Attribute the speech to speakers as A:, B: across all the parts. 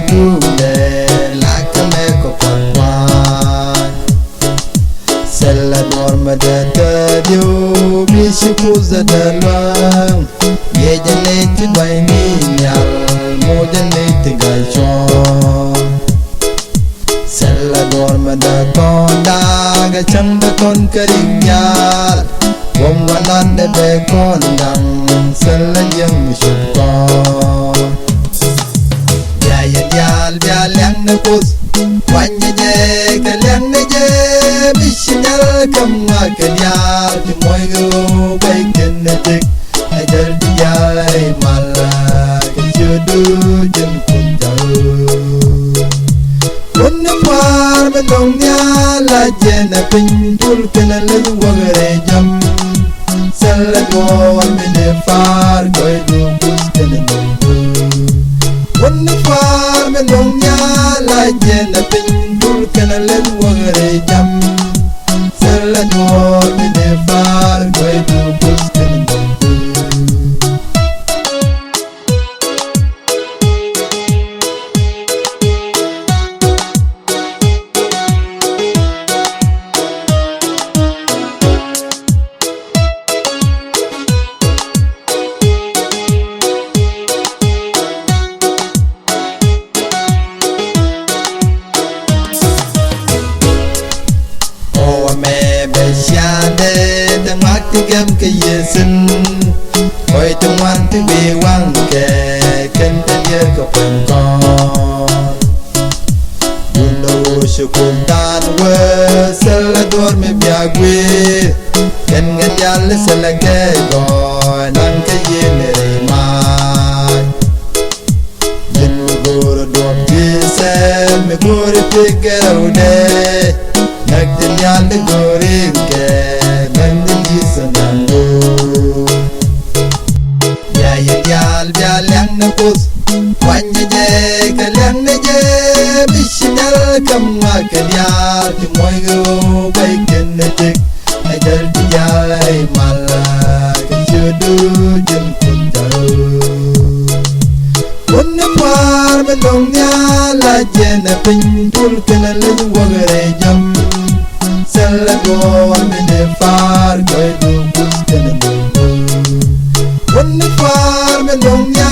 A: du le la kame ko parwan sella dorma da dio bishi kuza da lang ye jale ti bai ni nyal mo jale ti gai chon sella dorma da konda ga chang da kon karinyal wom wanan de be kondang sella yang shukon ya dial bia lang na pus wanya je ka lang na je bishal kam ma ka dial ti moy go bai ken na tik ai dal dial ai mala ka chudu jin kun dau kun par me dong nya la je na pin tul ken la wagare jam sala go me de far go du bus ken dong kun par me dong nya la je na pin tul ken la wagare jam sala go me de far go du bus ken dong gam ke yesin oi tuan tu be wang ke ken dia ke pengkon dulu syukur dan we selador me biagwe ken ngajal selage go nan ke ye mere mai dulu guru dom jise me guru tigerode nak dinyal de goring ke lang na pus wanya je ka lang na je bishal kam ma ka dial ti moy go bai ken na tik ai dal dial ai mala ka chudu jin kun dau kun par me dong nya la je na pin tul ken la wagare jam sala go me de far go du bus ken kun par me dong nya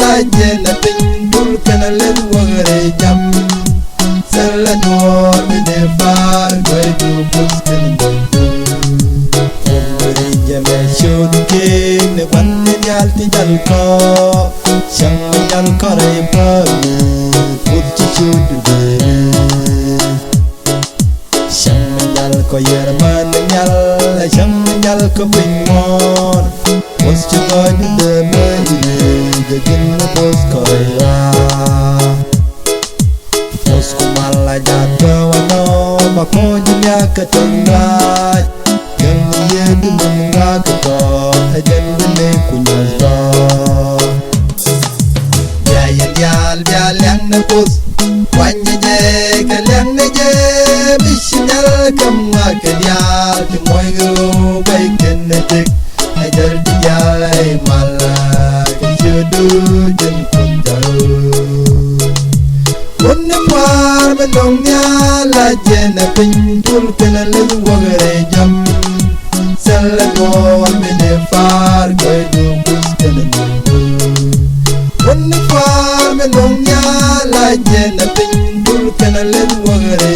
A: la je na pin tul ken la wagare jam sala go me de far go du bus ken ri je me shud ke ne wan ne yal ti dal ko chang me dal ko re pa put chi shud de chang me dal ko yer man nyal chang me dal ko pin mon was to God the man the gin was koya was kumala jato wano bako jinya ketengah yang ye du menga keto ajen bene kunyazba ya dial yang na pus wanya je ka lang na je bishal kam ma ka dial ti moy go bai ken na tik ai dal dial ai mala ka chudu jin kun dau kun par me dong nya la je na pin tul ken la wagare jam sala go me de far go du bus ken kun par me dong nya la je na pin tul ken la wagare